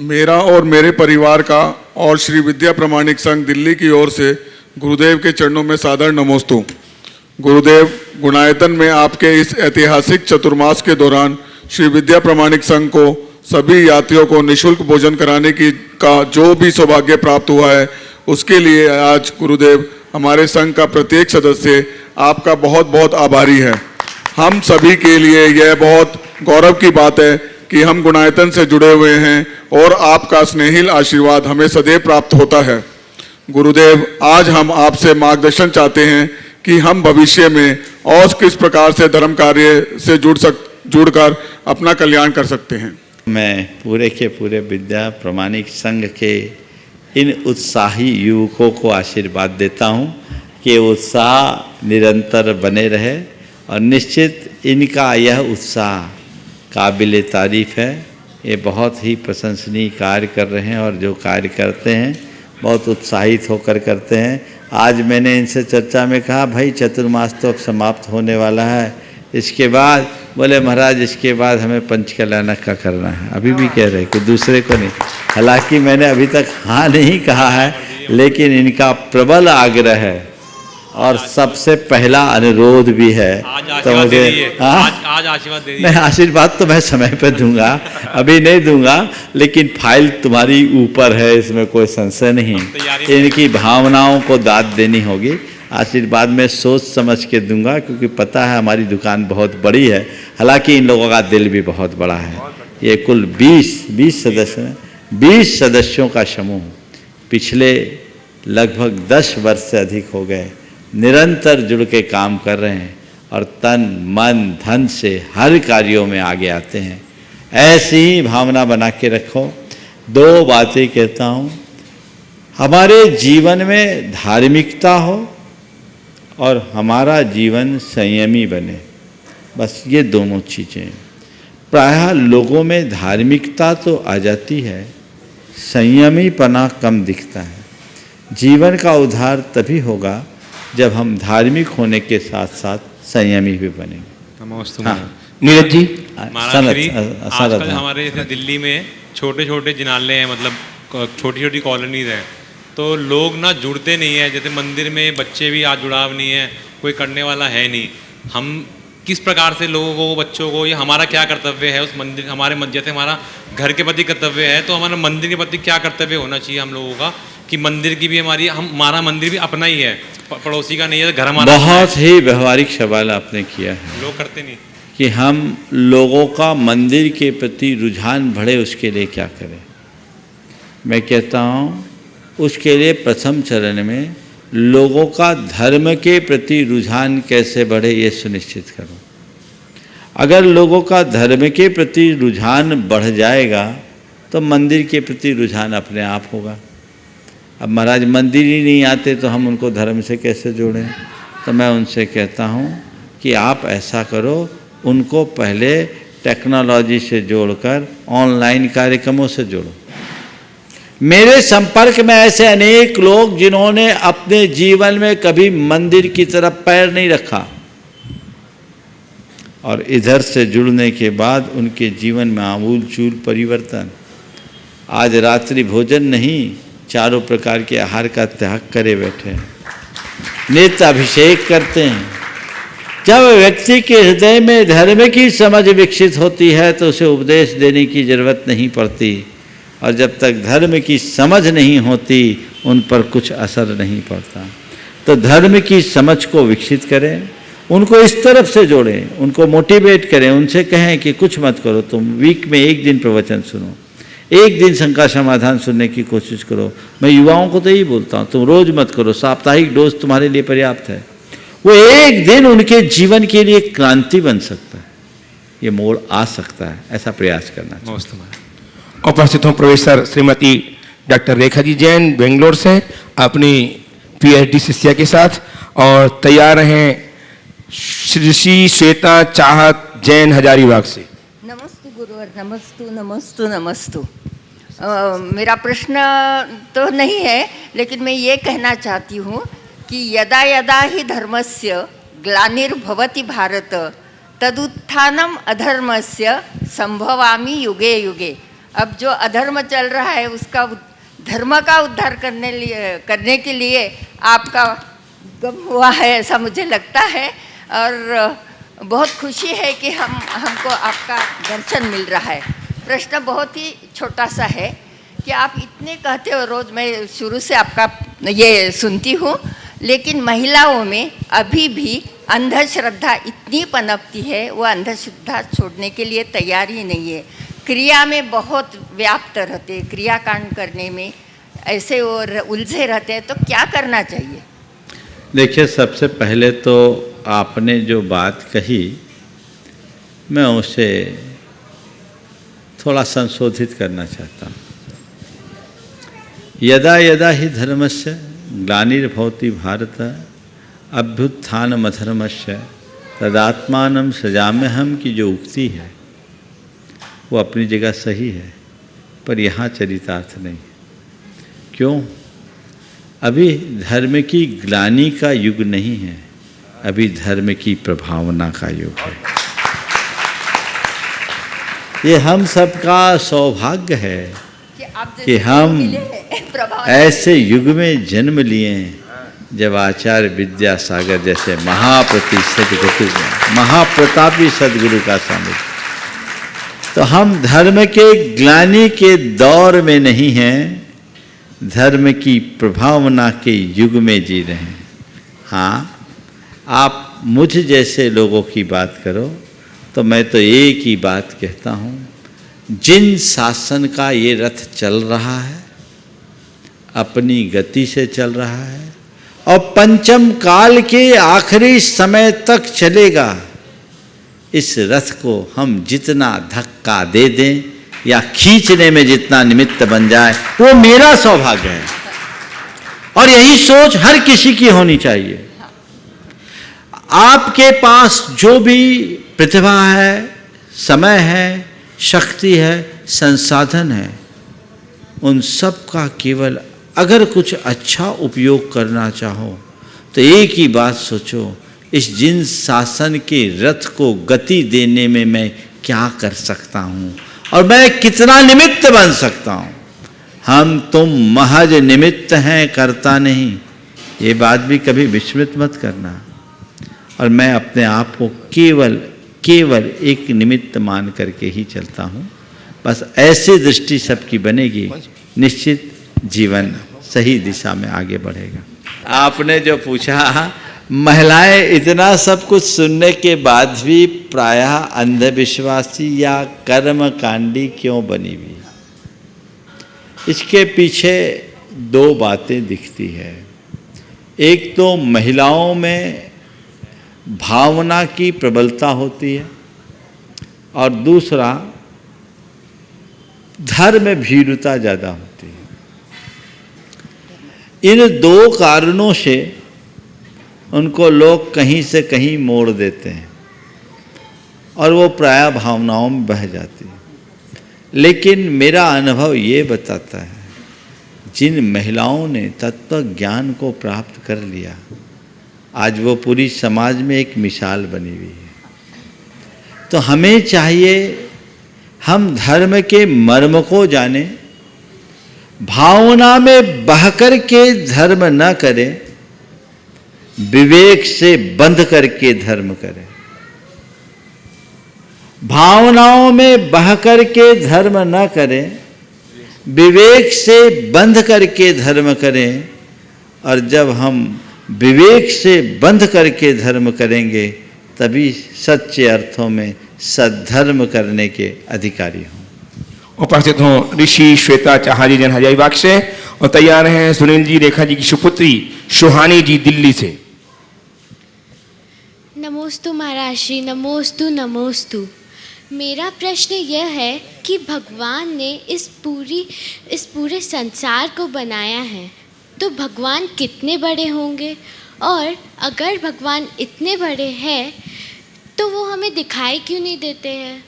मेरा और मेरे परिवार का और श्री विद्या प्रमाणिक संघ दिल्ली की ओर से गुरुदेव के चरणों में सादर नमोस्तु। गुरुदेव, गुणायतन में आपके इस ऐतिहासिक चतुर्मास के दौरान श्री विद्या प्रमाणिक संघ को सभी यात्रियों को निःशुल्क भोजन कराने का जो भी सौभाग्य प्राप्त हुआ है, उसके लिए आज गुरुदेव हमारे संघ का प्रत्येक सदस्य आपका बहुत बहुत आभारी है। हम सभी के लिए यह बहुत गौरव की बात है कि हम गुणायतन से जुड़े हुए हैं और आपका स्नेहिल आशीर्वाद हमें सदैव प्राप्त होता है। गुरुदेव, आज हम आपसे मार्गदर्शन चाहते हैं कि हम भविष्य में और किस प्रकार से धर्म कार्य से जुड़कर अपना कल्याण कर सकते हैं। मैं पूरे के पूरे विद्या प्रमाणिक संघ के इन उत्साही युवकों को आशीर्वाद देता हूँ कि उत्साह निरंतर बने रहे और निश्चित इनका यह उत्साह काबिल तारीफ़ है। ये बहुत ही प्रशंसनीय कार्य कर रहे हैं और जो कार्य करते हैं बहुत उत्साहित होकर करते हैं। आज मैंने इनसे चर्चा में कहा भाई चतुर्मास तो अब समाप्त होने वाला है, इसके बाद बोले महाराज इसके बाद हमें पंचकल्याणक का करना है। अभी भी कह रहे कि दूसरे को नहीं। हालांकि मैंने अभी तक हाँ नहीं कहा है, लेकिन इनका प्रबल आग्रह है और सबसे पहला अनुरोध भी है। तो मुझे आज आशीर्वाद दे दीजिए। नहीं, आशीर्वाद तो मैं समय पर दूंगा, अभी नहीं दूंगा, लेकिन फाइल तुम्हारी ऊपर है, इसमें कोई संशय नहीं। इनकी भावनाओं को दाद देनी होगी। आशीर्वाद में सोच समझ के दूंगा, क्योंकि पता है हमारी दुकान बहुत बड़ी है। हालांकि इन लोगों का दिल भी बहुत बड़ा है। ये कुल 20 सदस्य हैं, 20 सदस्यों का समूह पिछले लगभग 10 वर्ष से अधिक हो गए निरंतर जुड़ के काम कर रहे हैं और तन मन धन से हर कार्यों में आगे आते हैं। ऐसी ही भावना बना के रखो। 2 बातें कहता हूँ, हमारे जीवन में धार्मिकता हो और हमारा जीवन संयमी बने, बस ये दोनों चीज़ें। प्रायः लोगों में धार्मिकता तो आ जाती है, संयमीपना कम दिखता है। जीवन का उद्धार तभी होगा जब हम धार्मिक होने के साथ साथ संयमी भी बनेंगे। नमस्ते। हाँ। नीरज जी, आजकल हमारे जैसे दिल्ली में छोटे छोटे जिनालय हैं, मतलब छोटी छोटी कॉलोनीज हैं, तो लोग ना जुड़ते नहीं है। जैसे मंदिर में बच्चे भी आज जुड़ाव नहीं है, कोई करने वाला है नहीं। हम किस प्रकार से लोगों को, बच्चों को, ये हमारा क्या कर्तव्य है उस मंदिर, हमारे जैसे हमारा घर के प्रति कर्तव्य है, तो हमारा मंदिर के प्रति क्या कर्तव्य होना चाहिए हम लोगों का, कि मंदिर की भी हमारा मंदिर भी अपना ही है, पड़ोसी का नहीं है, घर हमारा। बहुत ही व्यवहारिक सवाल आपने किया है। लोग करते नहीं कि हम लोगों का मंदिर के प्रति रुझान बढ़े, उसके लिए क्या करें। मैं कहता हूँ उसके लिए प्रथम चरण में लोगों का धर्म के प्रति रुझान कैसे बढ़े ये सुनिश्चित करो। अगर लोगों का धर्म के प्रति रुझान बढ़ जाएगा तो मंदिर के प्रति रुझान अपने आप होगा। अब महाराज मंदिर ही नहीं आते तो हम उनको धर्म से कैसे जोड़ें। तो मैं उनसे कहता हूँ कि आप ऐसा करो, उनको पहले टेक्नोलॉजी से जोड़कर ऑनलाइन कार्यक्रमों से जोड़ो। मेरे संपर्क में ऐसे अनेक लोग जिन्होंने अपने जीवन में कभी मंदिर की तरफ पैर नहीं रखा और इधर से जुड़ने के बाद उनके जीवन में आमूल चूल परिवर्तन। आज रात्रि भोजन नहीं, चारों प्रकार के आहार का त्याग करे बैठे हैं, नित्य अभिषेक करते हैं। जब व्यक्ति के हृदय में धर्म की समझ विकसित होती है तो उसे उपदेश देने की जरूरत नहीं पड़ती। और जब तक धर्म की समझ नहीं होती उन पर कुछ असर नहीं पड़ता। तो धर्म की समझ को विकसित करें, उनको इस तरफ से जोड़ें, उनको मोटिवेट करें, उनसे कहें कि कुछ मत करो, तुम वीक में एक दिन प्रवचन सुनो, एक दिन शंका समाधान सुनने की कोशिश करो। मैं युवाओं को तो यही बोलता हूँ, तुम रोज मत करो, साप्ताहिक डोज तुम्हारे लिए पर्याप्त है। वो एक दिन उनके जीवन के लिए क्रांति बन सकता है, ये मोड़ आ सकता है, ऐसा प्रयास करना चाहिए। उपस्थित हूँ प्रोफेसर श्रीमती डॉक्टर रेखा जी जैन बेंगलोर से अपनी पीएचडी शिष्या के साथ, और तैयार हैं श्री श्वेता चाहत जैन हजारीबाग से। नमस्तु गुरुवर, नमस्तु नमस्तु नमस्तु। मेरा प्रश्न तो नहीं है, लेकिन मैं ये कहना चाहती हूँ कि यदा यदा ही धर्मस्य ग्लानिर्भवति भारत तदुत्थानम अधर्मस्य संभवामि युगे युगे। अब जो अधर्म चल रहा है उसका धर्म का उद्धार करने के लिए आपका गम हुआ है, ऐसा मुझे लगता है। और बहुत खुशी है कि हमको आपका दर्शन मिल रहा है। प्रश्न बहुत ही छोटा सा है कि आप इतने कहते हो, रोज़ मैं शुरू से आपका ये सुनती हूँ, लेकिन महिलाओं में अभी भी अंधश्रद्धा इतनी पनपती है, वो अंधश्रद्धा छोड़ने के लिए तैयार ही नहीं है। क्रिया में बहुत व्याप्त रहते, क्रियाकांड करने में ऐसे वो उलझे रहते हैं, तो क्या करना चाहिए? देखिए, सबसे पहले तो आपने जो बात कही मैं उसे थोड़ा संशोधित करना चाहता हूँ। यदा यदा ही धर्मस्य ग्लानिर्भवति भारत अभ्युत्थानम अधर्मस्य तदात्मानं सृजाम्यहम् की जो उक्ति है वो अपनी जगह सही है, पर यहाँ चरितार्थ नहीं। क्यों? अभी धर्म की ग्लानि का युग नहीं है, अभी धर्म की प्रभावना का युग है। ये हम सबका सौभाग्य है कि हम ऐसे युग में जन्म लिए हैं जब आचार्य विद्यासागर जैसे महाप्रतापी सदगुरु का सानिध्य। तो हम धर्म के ग्लानि के दौर में नहीं हैं, धर्म की प्रभावना के युग में जी रहे हैं। हाँ, आप मुझ जैसे लोगों की बात करो तो मैं तो एक ही बात कहता हूँ, जिन शासन का ये रथ चल रहा है अपनी गति से चल रहा है और पंचम काल के आखिरी समय तक चलेगा, इस रथ को हम जितना धक्का दे दें या खींचने में जितना निमित्त बन जाए वो मेरा सौभाग्य है। और यही सोच हर किसी की होनी चाहिए। आपके पास जो भी प्रतिभा है, समय है, शक्ति है, संसाधन है, उन सब का केवल अगर कुछ अच्छा उपयोग करना चाहो तो एक ही बात सोचो, इस जिन शासन के रथ को गति देने में मैं क्या कर सकता हूँ और मैं कितना निमित्त बन सकता हूँ। हम तुम महज निमित्त हैं, करता नहीं। ये बात भी कभी विस्मृत मत करना। और मैं अपने आप को केवल एक निमित्त मान करके ही चलता हूँ। बस ऐसी दृष्टि सबकी बनेगी, निश्चित जीवन सही दिशा में आगे बढ़ेगा। आपने जो पूछा, महिलाएं इतना सब कुछ सुनने के बाद भी प्रायः अंधविश्वासी या कर्मकांडी क्यों बनी हुई? इसके पीछे दो बातें दिखती है। एक तो महिलाओं में भावना की प्रबलता होती है और दूसरा धर्म भीरुता ज़्यादा होती है। इन दो कारणों से उनको लोग कहीं से कहीं मोड़ देते हैं और वो प्रायः भावनाओं में बह जाती है। लेकिन मेरा अनुभव ये बताता है, जिन महिलाओं ने तत्व ज्ञान को प्राप्त कर लिया, आज वो पूरी समाज में एक मिसाल बनी हुई है। तो हमें चाहिए हम धर्म के मर्म को जाने, भावना में बहकर के धर्म न करें, विवेक से बंध करके धर्म करें। भावनाओं में बह करके धर्म न करें, विवेक से बंध करके धर्म करें, और जब हम विवेक से बंध करके धर्म करेंगे तभी सच्चे अर्थों में सद्धर्म करने के अधिकारी हों। उपस्थित हों ऋषि श्वेता चाहाजी जैन हजारीबाग से, और तैयार हैं सुनील जी रेखा जी की सुपुत्री सुहानी जी दिल्ली से। नमोस्तु महाराज श्री, नमोस्तु नमोस्तु। मेरा प्रश्न यह है कि भगवान ने इस पूरे संसार को बनाया है, तो भगवान कितने बड़े होंगे, और अगर भगवान इतने बड़े हैं तो वो हमें दिखाई क्यों नहीं देते हैं?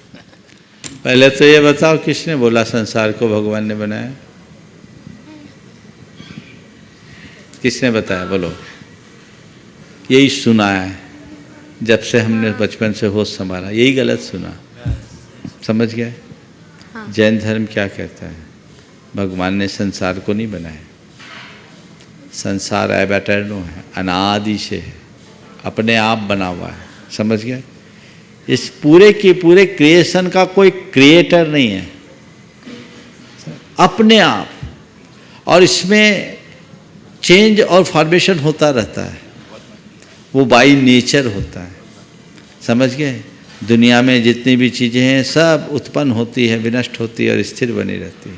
पहले तो ये बताओ, किसने बोला संसार को भगवान ने बनाया? किसने बताया, बोलो। यही सुना है जब से हमने बचपन से होश संभाला, यही गलत सुना। समझ गए? हाँ। जैन धर्म क्या कहता है? भगवान ने संसार को नहीं बनाया। संसार एब एटर्नो है, अनादि से है, अपने आप बना हुआ है। समझ गए? इस पूरे के पूरे क्रिएशन का कोई क्रिएटर नहीं है, अपने आप, और इसमें चेंज और फॉर्मेशन होता रहता है, वो बाई नेचर होता है। समझ गए? दुनिया में जितनी भी चीज़ें हैं सब उत्पन्न होती है, विनष्ट होती है और स्थिर बनी रहती है।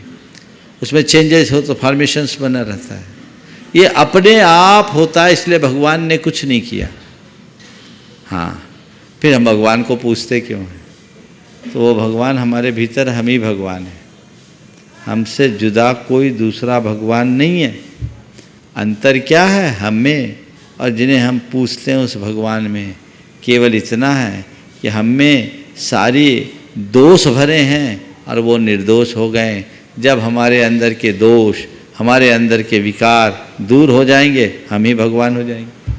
उसमें चेंजेस हो तो फॉर्मेशंस बना रहता है। ये अपने आप होता है, इसलिए भगवान ने कुछ नहीं किया। हाँ, फिर हम भगवान को पूछते क्यों हैं? तो वो भगवान हमारे भीतर, हम ही भगवान हैं। हमसे जुदा कोई दूसरा भगवान नहीं है। अंतर क्या है? हम में और जिन्हें हम पूछते हैं उस भगवान में केवल इतना है कि हम में सारी दोष भरे हैं और वो निर्दोष हो गए। जब हमारे अंदर के दोष, हमारे अंदर के विकार दूर हो जाएंगे, हम ही भगवान हो जाएंगे।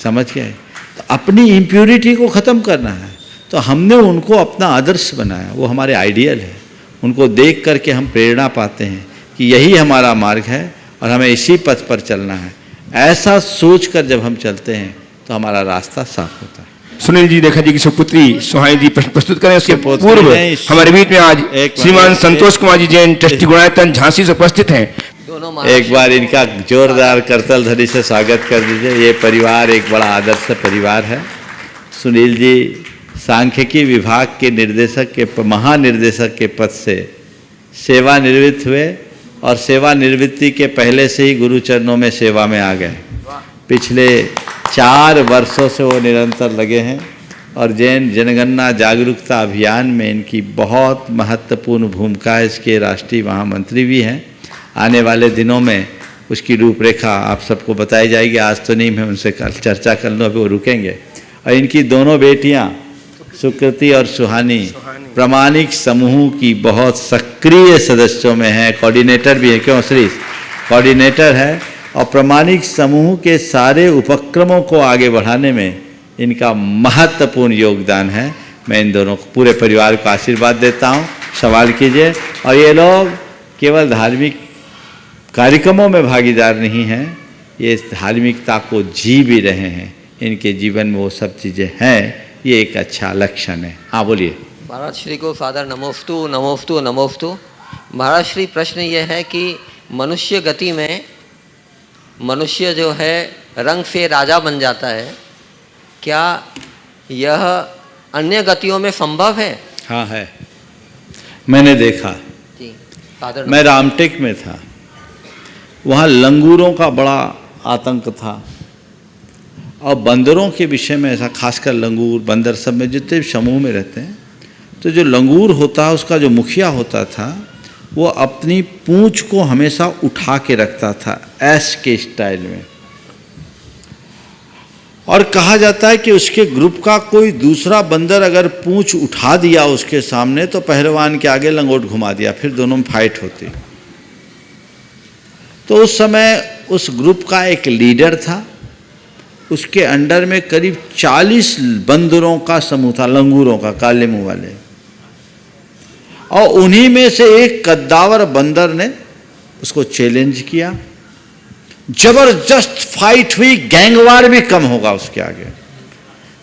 समझ गए? तो अपनी इम्प्योरिटी को ख़त्म करना है, तो हमने उनको अपना आदर्श बनाया, वो हमारे आइडियल है। उनको देख करके हम प्रेरणा पाते हैं कि यही हमारा मार्ग है और हमें इसी पथ पर चलना है। ऐसा सोचकर जब हम चलते हैं तो हमारा रास्ता साफ होता है। सुनील जी रेखा जी की सुपुत्री सुहानी जी प्रश्न प्रस्तुत करें। उसके पूर्व हमारे बीच में आज श्रीमान संतोष कुमार जी जैन ट्रस्टी गुणायतन झांसी से उपस्थित हैं। एक बार इनका जोरदार करतल ध्वनि से स्वागत कर दीजिए। ये परिवार एक बड़ा आदर्श परिवार है। सुनील जी सांख्यिकी विभाग के निर्देशक के महानिर्देशक के पद से सेवानिवृत्त हुए और सेवानिवृत्ति के पहले से ही गुरु चरणों में सेवा में आ गए। पिछले 4 वर्षों से वो निरंतर लगे हैं और जैन जनगणना जागरूकता अभियान में इनकी बहुत महत्वपूर्ण भूमिका है। इसके राष्ट्रीय महामंत्री भी हैं। आने वाले दिनों में उसकी रूपरेखा आप सबको बताई जाएगी। आज तो नहीं, मैं उनसे कल चर्चा कर लूँ, अभी वो रुकेंगे। और इनकी दोनों बेटियां सुकृति और सुहानी प्रामाणिक समूह की बहुत सक्रिय सदस्यों में हैं, कोऑर्डिनेटर भी है। क्यों श्री? कोऑर्डिनेटर है और प्रामाणिक समूह के सारे उपक्रमों को आगे बढ़ाने में इनका महत्वपूर्ण योगदान है। मैं इन दोनों को, पूरे परिवार को आशीर्वाद देता हूँ। सवाल कीजिए। और ये लोग केवल धार्मिक कार्यक्रमों में भागीदार नहीं हैं, ये धार्मिकता को जी भी रहे हैं। इनके जीवन में वो सब चीज़ें हैं, ये एक अच्छा लक्षण है। हाँ बोलिए। महाराज श्री को सादर नमोस्तु नमोस्तु नमोस्तु। महाराज श्री, प्रश्न ये है कि मनुष्य गति में मनुष्य जो है रंग से राजा बन जाता है, क्या यह अन्य गतियों में संभव है? हाँ है, मैंने देखा जी। सादर मैं रामटेक में था, वहाँ लंगूरों का बड़ा आतंक था और बंदरों के विषय में ऐसा, खासकर लंगूर बंदर सब में जितने भी समूह में रहते हैं, तो जो लंगूर होता है उसका जो मुखिया होता था वो अपनी पूंछ को हमेशा उठा के रखता था ऐश के स्टाइल में। और कहा जाता है कि उसके ग्रुप का कोई दूसरा बंदर अगर पूंछ उठा दिया उसके सामने तो पहलवान के आगे लंगोट घुमा दिया, फिर दोनों में फाइट होती। तो उस समय उस ग्रुप का एक लीडर था, उसके अंडर में करीब 40 बंदरों का समूह था, लंगूरों का, काले मुंह वाले। और उन्हीं में से एक कद्दावर बंदर ने उसको चैलेंज किया। जबरदस्त फाइट हुई, गैंगवार भी कम होगा उसके आगे।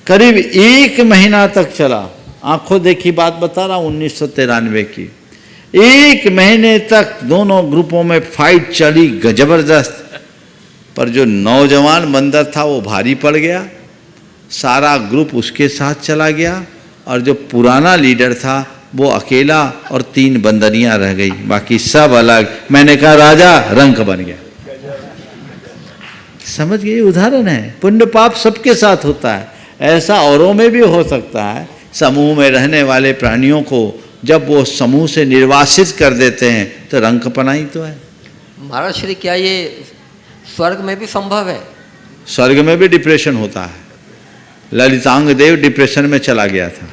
करीब 1 महीना तक चला। आंखों देखी बात बता रहा हूँ, 1993 की। 1 महीने तक दोनों ग्रुपों में फाइट चली जबरदस्त, पर जो नौजवान बंदर था वो भारी पड़ गया, सारा ग्रुप उसके साथ चला गया, और जो पुराना लीडर था वो अकेला और 3 बंदरियां रह गई, बाकी सब अलग। मैंने कहा राजा रंक बन गया। समझ गए? उदाहरण है, पुण्य पाप सबके साथ होता है, ऐसा औरों में भी हो सकता है। समूह में रहने वाले प्राणियों को जब वो समूह से निर्वासित कर देते हैं तो रंकपना ही तो है। महाराज श्री, क्या ये स्वर्ग में भी संभव है? स्वर्ग में भी डिप्रेशन होता है। ललितांग देव डिप्रेशन में चला गया था,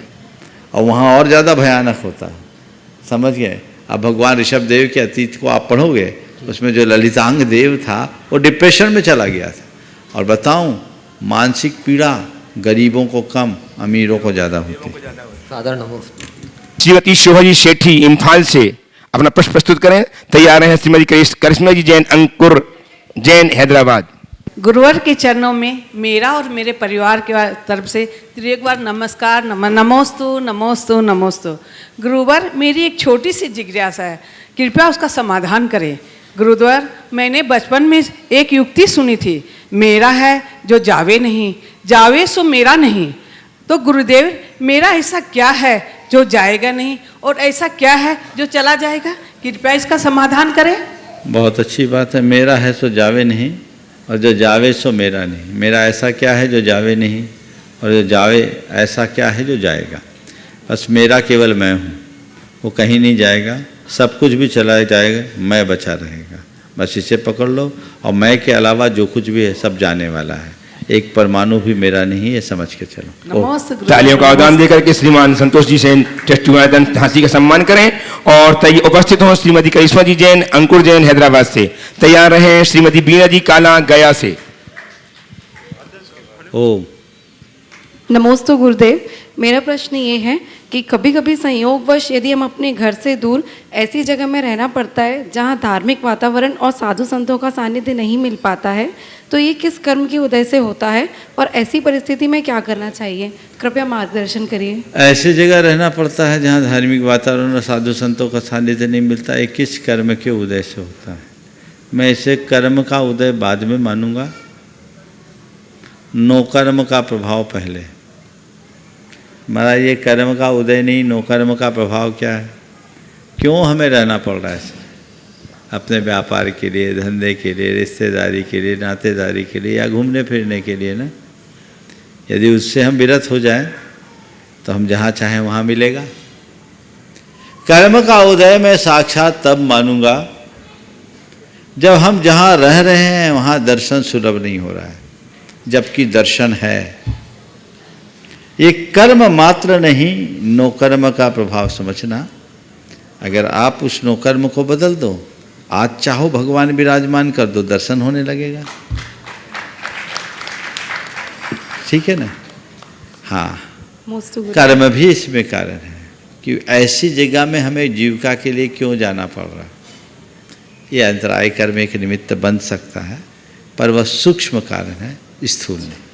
और वहाँ और ज़्यादा भयानक होता है। समझ गए? अब भगवान ऋषभ देव के अतीत को आप पढ़ोगे, उसमें जो ललितांग देव था वो डिप्रेशन में चला गया था। और बताऊं, मानसिक पीड़ा गरीबों को कम, अमीरों को ज़्यादा होती है। सादर नमस्ते। श्रीमती शोभाजी शेट्टी इम्फाल से अपना प्रश्न प्रस्तुत करें। तैयार हैं श्रीमती करिश्मा जी जैन, अंकुर जैन, हैदराबाद। गुरुवर के चरणों में मेरा और मेरे परिवार के तरफ से एक बार नमस्कार, नमोस्तु नमोस्तु नमोस्तु। गुरुवर, मेरी एक छोटी सी जिज्ञासा है, कृपया उसका समाधान करें। गुरुद्वार, मैंने बचपन में एक युक्ति सुनी थी, मेरा है जो जावे नहीं, जावे सो मेरा नहीं। तो गुरुदेव, मेरा ऐसा क्या है जो जाएगा नहीं, और ऐसा क्या है जो चला जाएगा? कृपया इसका समाधान करें। बहुत अच्छी बात है। मेरा है सो जावे नहीं, और जो जावे सो मेरा नहीं। मेरा ऐसा क्या है जो जावे नहीं, और जो जावे ऐसा क्या है जो जाएगा? बस मेरा केवल मैं हूँ, वो कहीं नहीं जाएगा, सब कुछ भी चला जाएगा, मैं बचा रहेगा। बस इसे पकड़ लो, और मैं के अलावा जो कुछ भी है सब जाने वाला है, एक परमाणु भी मेरा नहीं है, समझ के चलो। तालियों का आदान देकर के श्रीमान संतोष जी सेन ट्रस्टी गुणायतन झांसी का सम्मान करें। और उपस्थित हों श्रीमती करिश्मा जी जैन, अंकुर जैन, हैदराबाद से। तैयार रहें श्रीमती बीना जी काला, गया से। ओम नमोस्तु गुरुदेव। मेरा प्रश्न ये है कि कभी कभी संयोगवश यदि हम अपने घर से दूर ऐसी जगह में रहना पड़ता है जहाँ धार्मिक वातावरण और साधु संतों का सानिध्य नहीं मिल पाता है, तो ये किस कर्म की उदय से होता है और ऐसी परिस्थिति में क्या करना चाहिए? कृपया मार्गदर्शन करिए। ऐसी जगह रहना पड़ता है जहाँ धार्मिक वातावरण और साधु संतों का सानिध्य नहीं मिलता है, किस कर्म के उदय से होता है? मैं इसे कर्म का उदय बाद में मानूंगा, नो कर्म का प्रभाव पहले। महाराज, ये कर्म का उदय नहीं, नो कर्म का प्रभाव क्या है? क्यों हमें रहना पड़ रहा है? अपने व्यापार के लिए, धंधे के लिए, रिश्तेदारी के लिए, नातेदारी के लिए, या घूमने फिरने के लिए ना। यदि उससे हम विरत हो जाएं तो हम जहाँ चाहें वहाँ मिलेगा। कर्म का उदय मैं साक्षात तब मानूंगा जब हम जहाँ रह रहे हैं वहाँ दर्शन सुलभ नहीं हो रहा है, जबकि दर्शन है। ये कर्म मात्र नहीं, नो कर्म का प्रभाव समझना। अगर आप उस नो कर्म को बदल दो, आज चाहो भगवान विराजमान कर दो, दर्शन होने लगेगा। ठीक है ना? हाँ, कर्म भी इसमें कारण है कि ऐसी जगह में हमें जीविका के लिए क्यों जाना पड़ रहा है। ये अंतराय कर्म एक निमित्त बन सकता है, पर वह सूक्ष्म कारण है, स्थूल नहीं।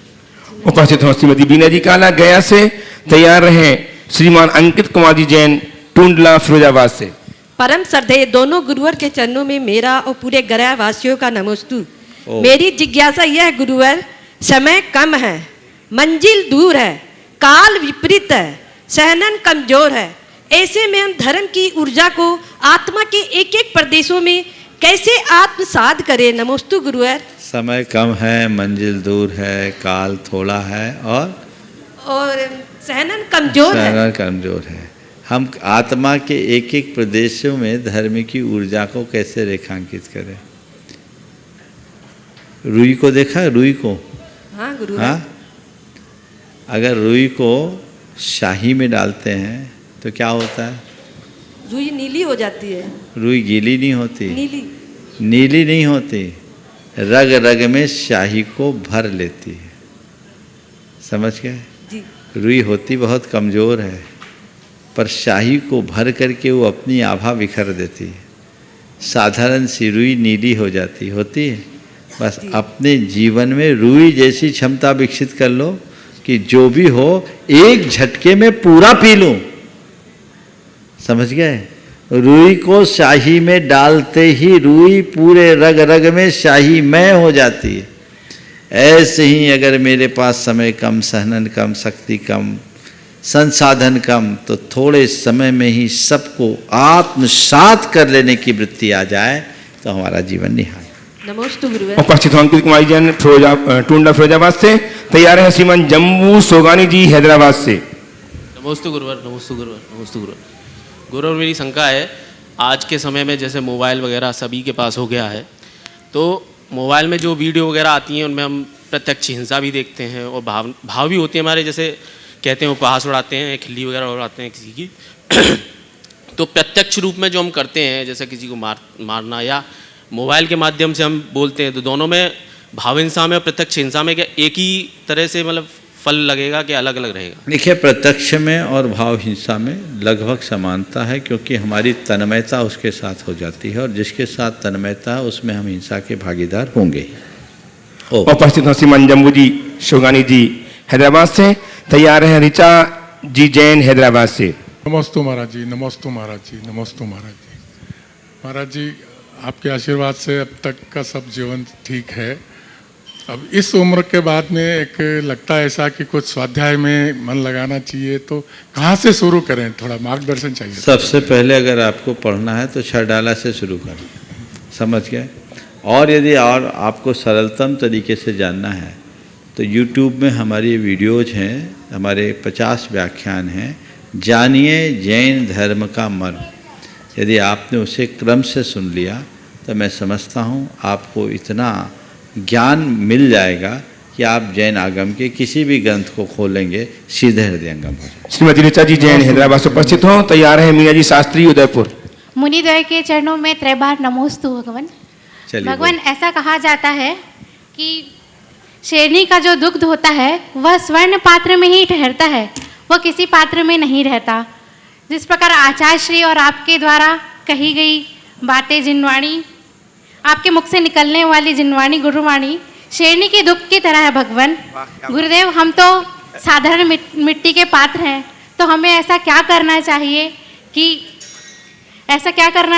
उपस्थित हो श्रीमती बीना जी काला, गया से। तैयार रहें श्रीमान अंकित कुमार जी जैन, टूंडला, फिरोजाबाद से। परम श्रद्धेय दोनों गुरुवर के चरणों में मेरा और पूरे गया वासियों का नमोस्तु। मेरी जिज्ञासा यह है गुरुवर, समय कम है, मंजिल दूर है, काल विपरीत है, सहनन कमजोर है, ऐसे में हम धर्म की ऊर्जा को आत्मा के एक एक प्रदेशों में कैसे आत्मसात करें? नमोस्तु गुरुवर। समय कम है, मंजिल दूर है, काल थोड़ा है, और सहनन कमजोर है। सहनन कमजोर है। हम आत्मा के एक एक प्रदेशों में धर्म की ऊर्जा को कैसे रेखांकित करें? रुई को देखा, रुई को? हाँ गुरु। हाँ, अगर रुई को शाही में डालते हैं तो क्या होता है? रुई नीली हो जाती है। रुई गीली नहीं होती, नीली नीली नहीं होती, रग रग में शाही को भर लेती है। समझ गए? जी। रुई होती बहुत कमज़ोर है, पर शाही को भर करके वो अपनी आभा बिखर देती है। साधारण सी रुई नीली हो जाती होती है। बस अपने जीवन में रुई जैसी क्षमता विकसित कर लो कि जो भी हो एक झटके में पूरा पी लूं। समझ गए? रुई को शाही में डालते ही रुई पूरे रग रग में शाही मय हो जाती है। ऐसे ही अगर मेरे पास समय कम, सहनन कम, शक्ति कम, संसाधन कम, तो थोड़े समय में ही सबको आत्मसात कर लेने की वृत्ति आ जाए तो हमारा जीवन निहाल। नमोस्तु गुरुवर। उपस्थित अंकित कुमारी जैन टूंडा फिरोजाबाद से। तैयार है श्रीमान जम्बू सोगानी जी हैदराबाद से। नमोस्तु गुरुवर, नमोस्तु गुरुवर, नमोस्तु गुरुवर। गुरुवर, मेरी शंका है, आज के समय में जैसे मोबाइल वगैरह सभी के पास हो गया है, तो मोबाइल में जो वीडियो वगैरह आती हैं उनमें हम प्रत्यक्ष हिंसा भी देखते हैं और भाव भी होती है हमारे, जैसे कहते हैं उपहास उड़ाते हैं, खिल्ली वगैरह उड़ाते हैं किसी की। तो प्रत्यक्ष रूप में जो हम करते हैं, जैसे किसी को मारना या मोबाइल के माध्यम से हम बोलते हैं, तो दोनों में भाव हिंसा में और प्रत्यक्ष हिंसा में क्या एक ही तरह से मतलब फल लगेगा कि अलग अलग रहेगा? देखिए, प्रत्यक्ष में और भाव हिंसा में लगभग समानता है, क्योंकि हमारी तन्मयता उसके साथ हो जाती है और जिसके साथ तन्मयता है उसमें हम हिंसा के भागीदार होंगे। उपस्थित हैं श्रीमान जम्बू जी शोगानी जी हैदराबाद से। तैयार है ऋचा जी जैन हैदराबाद से। नमोस्तु महाराज जी, नमोस्तु महाराज जी, नमोस्तु महाराज जी। महाराज जी, आपके आशीर्वाद से अब तक का सब जीवन ठीक है। अब इस उम्र के बाद में एक लगता है ऐसा कि कुछ स्वाध्याय में मन लगाना चाहिए, तो कहाँ से शुरू करें? थोड़ा मार्गदर्शन चाहिए। सबसे पहले अगर आपको पढ़ना है तो छड़डाला से शुरू करें, समझ गए? और यदि और आपको सरलतम तरीके से जानना है तो YouTube में हमारी वीडियोज हैं, हमारे 50 व्याख्यान हैं, जानिए जैन धर्म का मर्म। यदि आपने उसे क्रम से सुन लिया तो मैं समझता हूँ आपको इतना ज्ञान मिल जाएगा कि आप जैन आगम के किसी भी ग्रंथ को खोलेंगे सीधे हृदयंगम हो जाए। श्रीमती ऋचा जी जैन हैदराबाद से उपस्थित हो। तैयार है मीना जी शास्त्री उदयपुर। मुनिद्वय के चरणों में त्रैबार नमोस्तु भगवान। भगवान, ऐसा कहा जाता है कि शेरनी का जो दुग्ध होता है वह स्वर्ण पात्र में ही ठहरता है, वह किसी पात्र में नहीं रहता। जिस प्रकार आचार्य श्री और आपके द्वारा कही गई बातें, जिनवाणी, आपके मुख से निकलने वाली जिनवाणी गुरुवाणी शेरनी के दुग्ध की तरह है भगवान। गुरुदेव, हम तो साधारण मिट्टी के पात्र हैं, तो हमें ऐसा क्या करना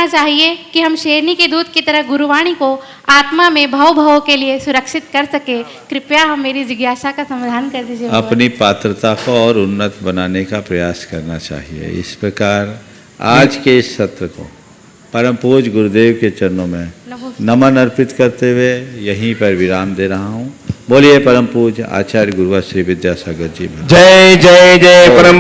चाहिए कि हम शेरनी के दूध की तरह गुरुवाणी को आत्मा में भव के लिए सुरक्षित कर सके? कृपया हम मेरी जिज्ञासा का समाधान कर दीजिए। अपनी पात्रता को और उन्नत बनाने का प्रयास करना चाहिए। इस प्रकार आज के इस सत्र को परम पूज्य गुरुदेव के चरणों में नमन अर्पित करते हुए यहीं पर विराम दे रहा हूँ। बोलिए परम पूज्य आचार्य गुरुवर श्री विद्यासागर जी। जय जय जय परम